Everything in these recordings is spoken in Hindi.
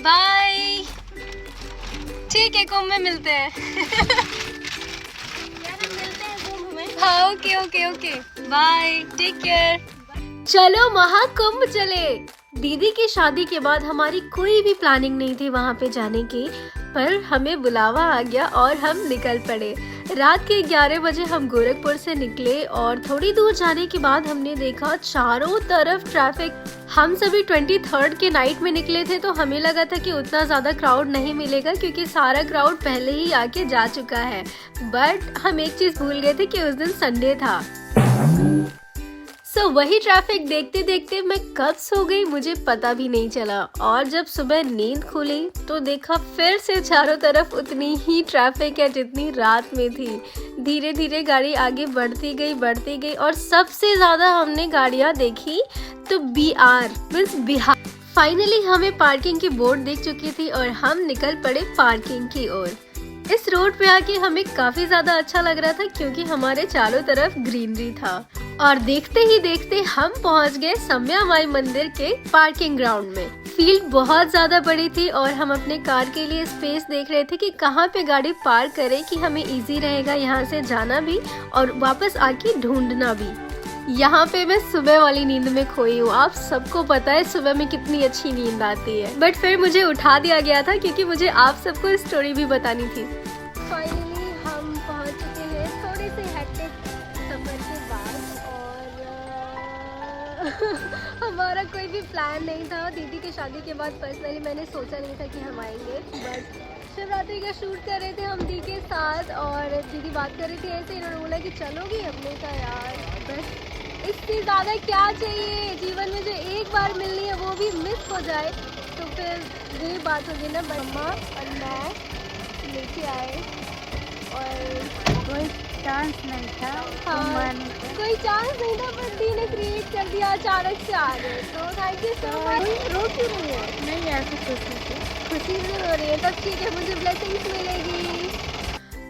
बाय। ठीक है, कुंभ में मिलते हैं। मिलते हैं कुंभ में। हाँ, okay okay okay, bye, take care. चलो महाकुंभ चले। दीदी की शादी के बाद हमारी कोई भी प्लानिंग नहीं थी वहाँ पे जाने की, पर हमें बुलावा आ गया और हम निकल पड़े। रात के 11 बजे हम गोरखपुर से निकले और थोड़ी दूर जाने के बाद हमने देखा चारों तरफ ट्रैफिक। हम सभी 23rd के नाइट में निकले थे, तो हमें लगा था कि उतना ज़्यादा क्राउड नहीं मिलेगा क्योंकि सारा क्राउड पहले ही आके जा चुका है। बट हम एक चीज़ भूल गए थे कि उस दिन संडे था। सो वही ट्रैफिक देखते देखते मैं कब सो गई मुझे पता भी नहीं चला, और जब सुबह नींद खुली तो देखा फिर से चारों तरफ उतनी ही ट्रैफिक है जितनी रात में थी। धीरे धीरे गाड़ी आगे बढ़ती गई और सबसे ज़्यादा हमने गाड़ियाँ देखी तो BR मीन्स बिहार। फाइनली हमें पार्किंग की बोर्ड दिख चुकी थी और हम निकल पड़े पार्किंग की ओर। इस रोड पे आके हमें काफी ज्यादा अच्छा लग रहा था क्योंकि हमारे चारों तरफ ग्रीनरी था, और देखते ही देखते हम पहुंच गए सम्या माई मंदिर के पार्किंग ग्राउंड में। फील्ड बहुत ज्यादा बड़ी थी और हम अपने कार के लिए स्पेस देख रहे थे कि कहाँ पे गाड़ी पार्क करें कि हमें इजी रहेगा यहाँ से जाना भी और वापस आके ढूंढना भी। यहाँ पे मैं सुबह वाली नींद में खोई हूँ। आप सबको पता है सुबह में कितनी अच्छी नींद आती है, बट फिर मुझे उठा दिया गया था क्योंकि मुझे आप सबको स्टोरी भी बतानी थी। फाइनली हम पहुँच चुके हैं थोड़े से हेक्टिक सफर के बाद, और हमारा कोई भी प्लान नहीं था। दीदी की शादी के बाद पर्सनली मैंने सोचा नहीं था कि हम आएंगे, बट शिवरात्रि का शूट कर रहे थे हम दी के साथ और दीदी बात कर रही थी ऐसे, इन्होंने बोला कि चलोगी। हमने कहा यार बस इससे ज़्यादा क्या चाहिए, जीवन में जो एक बार मिलनी है वो भी मिस हो जाए, तो फिर ये बात होगी ना। मम्मा और मैं लेके आए और कोई चांस नहीं था। हाँ, कोई चांस नहीं था, पर दी ने क्रिएट कर दिया, अचानक से आ गए। तो थैंक यू सो मच। रो क्यों रही है? नहीं ऐसी खुशी से हो रही है, तब ठीक है, मुझे ब्लेसिंग्स मिलेगी।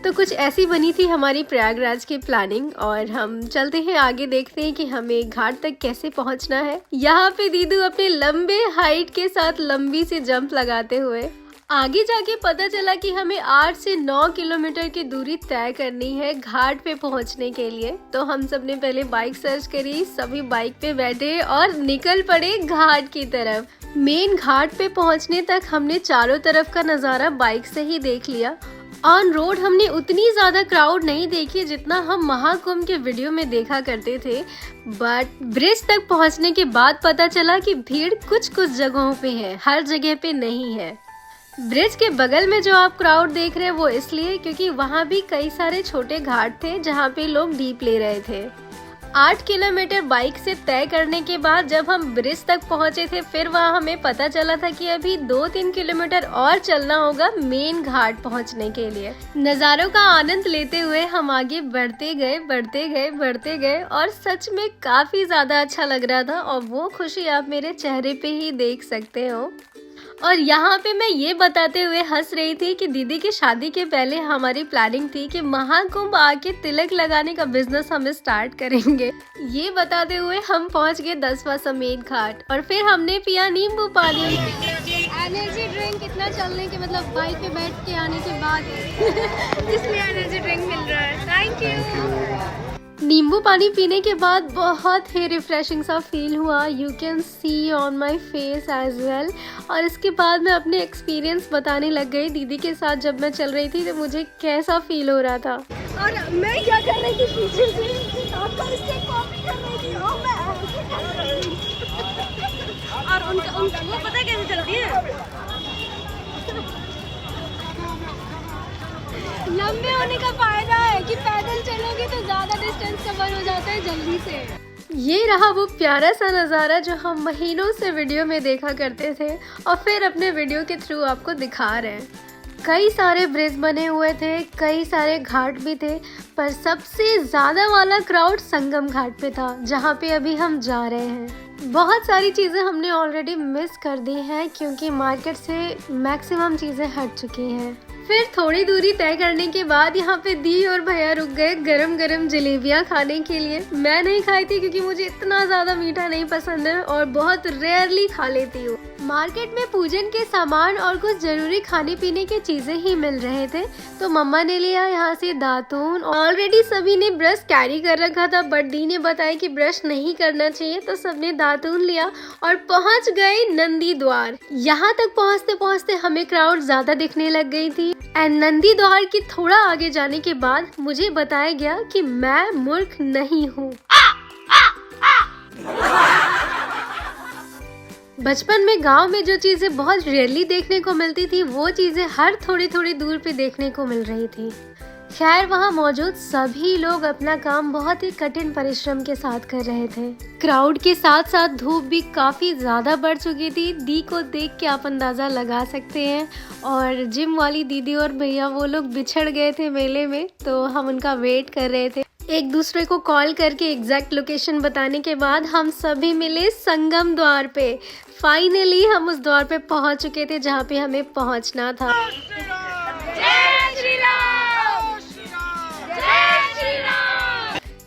तो कुछ ऐसी बनी थी हमारी प्रयागराज की प्लानिंग, और हम चलते हैं आगे, देखते हैं कि हमें घाट तक कैसे पहुंचना है। यहाँ पे दीदू अपने लंबे हाइट के साथ लंबी सी जंप लगाते हुए आगे जाके पता चला कि हमें 8 से 9 किलोमीटर की दूरी तय करनी है घाट पे पहुंचने के लिए। तो हम सब ने पहले बाइक सर्च करी, सभी बाइक पे बैठे और निकल पड़े घाट की तरफ। मेन घाट पे पहुंचने तक हमने चारों तरफ का नज़ारा बाइक से ही देख लिया। ऑन रोड हमने उतनी ज़्यादा क्राउड नहीं देखी जितना हम महाकुंभ के वीडियो में देखा करते थे, बट ब्रिज तक पहुंचने के बाद पता चला कि भीड़ कुछ कुछ जगहों पे है, हर जगह पे नहीं है। ब्रिज के बगल में जो आप क्राउड देख रहे हैं वो इसलिए क्योंकि वहाँ भी कई सारे छोटे घाट थे जहाँ पे लोग डीप ले रहे थे। 8 किलोमीटर बाइक से तय करने के बाद जब हम ब्रिज तक पहुँचे थे, फिर वहाँ हमें पता चला था कि अभी 2-3 किलोमीटर और चलना होगा मेन घाट पहुँचने के लिए। नज़ारों का आनंद लेते हुए हम आगे बढ़ते गए और सच में काफ़ी ज़्यादा अच्छा लग रहा था, और वो खुशी आप मेरे चेहरे पे ही देख सकते हो। और यहाँ पे मैं ये बताते हुए हंस रही थी कि दीदी की शादी के पहले हमारी प्लानिंग थी कि महाकुंभ आके तिलक लगाने का बिजनेस हम स्टार्ट करेंगे। ये बताते हुए हम पहुँच गए 10वां समेत घाट, और फिर हमने पिया नींबू पानी। एनर्जी ड्रिंक इतना चलने के मतलब बाइक पे बैठ के आने के बाद इसलिए एनर्जी ड्रिंक मिल रहा है। Thank you. नींबू पानी पीने के बाद बहुत ही रिफ्रेशिंग सा फील हुआ, you can see on my face as well. और इसके बाद मैं अपने एक्सपीरियंस बताने लग गई दीदी के साथ जब मैं चल रही थी तो मुझे कैसा फील हो रहा था। और मैं क्या कर रही थी पीछे से, आपका इससे कॉपी कर रही थी, और मैं ऐसे कर रही थी। और उनका वो पता है कैसे चलती है, लंबे होने का फायदा है कि पैदल चलोगे तो ज्यादा डिस्टेंस कवर हो जाता है जल्दी से। ये रहा वो प्यारा सा नज़ारा जो हम महीनों से वीडियो में देखा करते थे और फिर अपने वीडियो के थ्रू आपको दिखा रहे हैं। कई सारे ब्रिज बने हुए थे, कई सारे घाट भी थे, पर सबसे ज़्यादा वाला क्राउड संगम घाट पे था जहाँ पे अभी हम जा रहे हैं। बहुत सारी चीज़ें हमने ऑलरेडी मिस कर दी हैं क्योंकि मार्केट से मैक्सिमम चीज़ें हट चुकी हैं। फिर थोड़ी दूरी तय करने के बाद यहाँ पे दी और भैया रुक गए गरम गरम जलेबियाँ खाने के लिए। मैं नहीं खाई थी क्योंकि मुझे इतना ज़्यादा मीठा नहीं पसंद है और बहुत रेयरली खा लेती हूँ। मार्केट में पूजन के सामान और कुछ जरूरी खाने पीने के चीजें ही मिल रहे थे, तो मम्मा ने लिया यहाँ से दातून। ऑलरेडी सभी ने ब्रश कैरी कर रखा था, बट दी ने बताया कि ब्रश नहीं करना चाहिए, तो सबने दातून लिया और पहुँच गए नंदी द्वार। यहाँ तक पहुँचते पहुँचते हमें क्राउड ज्यादा दिखने लग गई थी एंड नंदी द्वार के थोड़ा आगे जाने के बाद मुझे बताया गया कि मैं मूर्ख नहीं हूँ। बचपन में गांव में जो चीजें बहुत रेयरली देखने को मिलती थी, वो चीजें हर थोड़ी थोड़ी दूर पे देखने को मिल रही थी। खैर, वहाँ मौजूद सभी लोग अपना काम बहुत ही कठिन परिश्रम के साथ कर रहे थे। क्राउड के साथ साथ धूप भी काफी ज्यादा बढ़ चुकी थी। दी को देख के आप अंदाजा लगा सकते हैं। और जिम वाली दीदी और भैया वो लोग बिछड़ गए थे मेले में, तो हम उनका वेट कर रहे थे। एक दूसरे को कॉल करके एग्जैक्ट लोकेशन बताने के बाद हम सभी मिले संगम द्वार पे। फाइनली हम उस द्वार पे पहुंच चुके थे जहाँ पे हमें पहुंचना था।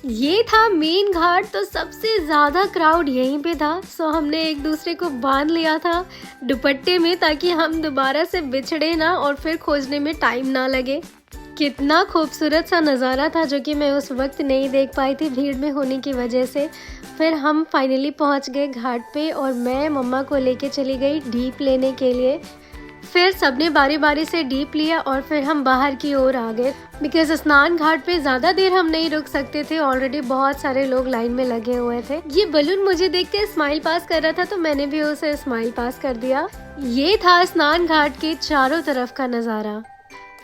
ये था मेन घाट, तो सबसे ज्यादा क्राउड यहीं पे था। सो हमने एक दूसरे को बांध लिया था दुपट्टे में, ताकि हम दोबारा से बिछड़े ना और फिर खोजने में टाइम ना लगे। कितना खूबसूरत सा नज़ारा था, जो कि मैं उस वक्त नहीं देख पाई थी भीड़ में होने की वजह से। फिर हम फाइनली पहुंच गए घाट पे और मैं मम्मा को लेके चली गई डीप लेने के लिए। फिर सबने बारी बारी से डीप लिया और फिर हम बाहर की ओर आ गए, बिकॉज स्नान घाट पे ज़्यादा देर हम नहीं रुक सकते थे। ऑलरेडी बहुत सारे लोग लाइन में लगे हुए थे। ये बलून मुझे देख के स्माइल पास कर रहा था, तो मैंने भी उसे स्माइल पास कर दिया। ये था स्नान घाट के चारों तरफ का नज़ारा।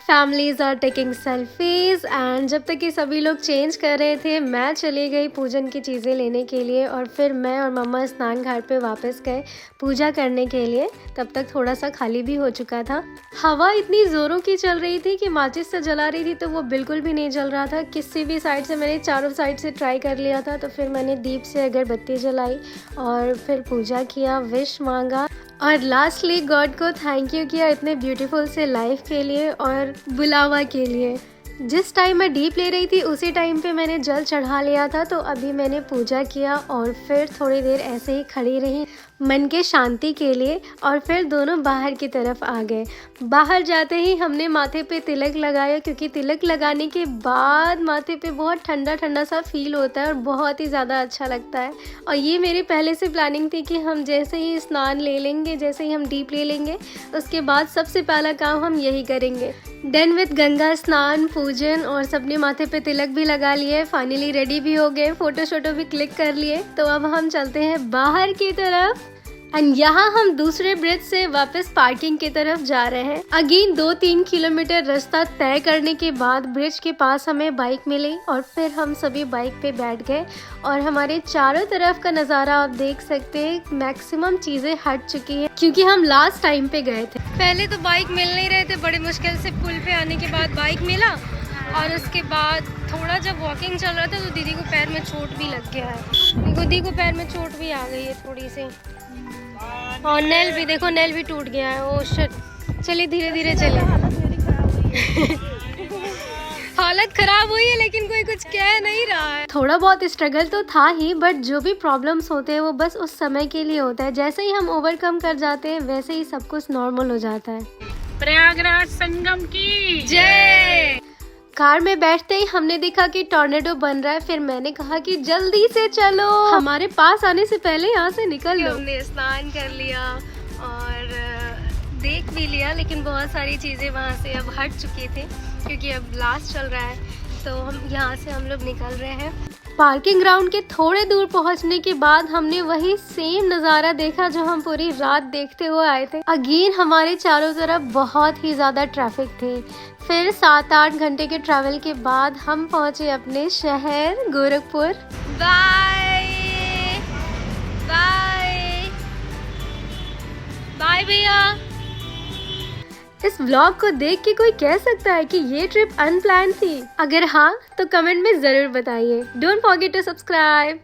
Families are taking selfies and जब तक कि सभी लोग चेंज कर रहे थे, मैं चली गई पूजन की चीज़ें लेने के लिए और फिर मैं और मम्मा स्नान घाट पे वापस गए पूजा करने के लिए। तब तक थोड़ा सा खाली भी हो चुका था। हवा इतनी ज़ोरों की चल रही थी कि माचिस से जला रही थी, तो वो बिल्कुल भी नहीं जल रहा था। किसी भी साइड से मैंने चारों साइड से ट्राई कर लिया था। तो फिर मैंने दीप से अगरबत्ती जलाई और फिर पूजा किया, विश मांगा और लास्टली गॉड को थैंक यू किया इतने ब्यूटीफुल से लाइफ के लिए और बुलावा के लिए। जिस टाइम मैं डीप ले रही थी उसी टाइम पे मैंने जल चढ़ा लिया था। तो अभी मैंने पूजा किया और फिर थोड़ी देर ऐसे ही खड़ी रही मन के शांति के लिए और फिर दोनों बाहर की तरफ आ गए। बाहर जाते ही हमने माथे पे तिलक लगाया, क्योंकि तिलक लगाने के बाद माथे पे बहुत ठंडा ठंडा सा फील होता है और बहुत ही ज़्यादा अच्छा लगता है। और ये मेरी पहले से प्लानिंग थी कि हम जैसे ही स्नान ले लेंगे, जैसे ही हम डीप ले लेंगे, उसके बाद सबसे पहला काम हम यही करेंगे। डन विद गंगा स्नान, पूजन और सबने माथे पे तिलक भी लगा लिए। फाइनली रेडी भी हो गए, फोटो शोटो भी क्लिक कर लिए। तो अब हम चलते हैं बाहर की तरफ एंड यहाँ हम दूसरे ब्रिज से वापस पार्किंग की तरफ जा रहे हैं। अगेन 2-3 किलोमीटर रास्ता तय करने के बाद ब्रिज के पास हमें बाइक मिली और फिर हम सभी बाइक पे बैठ गए और हमारे चारों तरफ का नज़ारा आप देख सकते हैं। मैक्सिमम चीज़ें हट चुकी हैं क्योंकि हम लास्ट टाइम पे गए थे। पहले तो बाइक मिल नहीं रहे थे, बड़े मुश्किल से पुल पे आने के बाद बाइक मिला और उसके बाद थोड़ा जब वॉकिंग चल रहा था तो दीदी को पैर में चोट भी लग गया है। दीदी को पैर में चोट भी आ गई है थोड़ी सी और नेल भी देखो, नेल भी टूट गया है। ओह शिट, चलिए धीरे धीरे चले। हालत खराब हुई है लेकिन कोई कुछ कह नहीं रहा है। थोड़ा बहुत स्ट्रगल तो था ही, बट जो भी प्रॉब्लम्स होते हैं वो बस उस समय के लिए होता है। जैसे ही हम ओवरकम कर जाते हैं वैसे ही सब कुछ नॉर्मल हो जाता है। प्रयागराज संगम की जय। कार में बैठते ही हमने देखा कि टॉर्नेडो बन रहा है। फिर मैंने कहा कि जल्दी से चलो, हमारे पास आने से पहले यहाँ से निकल लो। हमने स्नान कर लिया और देख भी लिया, लेकिन बहुत सारी चीज़ें वहाँ से अब हट चुकी थी क्योंकि अब लास्ट चल रहा है। तो हम यहाँ से हम लोग निकल रहे हैं। पार्किंग ग्राउंड के थोड़े दूर पहुँचने के बाद हमने वही सेम नज़ारा देखा जो हम पूरी रात देखते हुए आए थे। अगेन हमारे चारों तरफ बहुत ही ज़्यादा ट्रैफिक थी। फिर 7-8 घंटे के ट्रैवल के बाद हम पहुँचे अपने शहर गोरखपुर। बाय बाय बाय भैया। इस व्लॉग को देख के कोई कह सकता है कि ये ट्रिप अनप्लान थी? अगर हाँ तो कमेंट में जरूर बताइए। Don't forget to subscribe.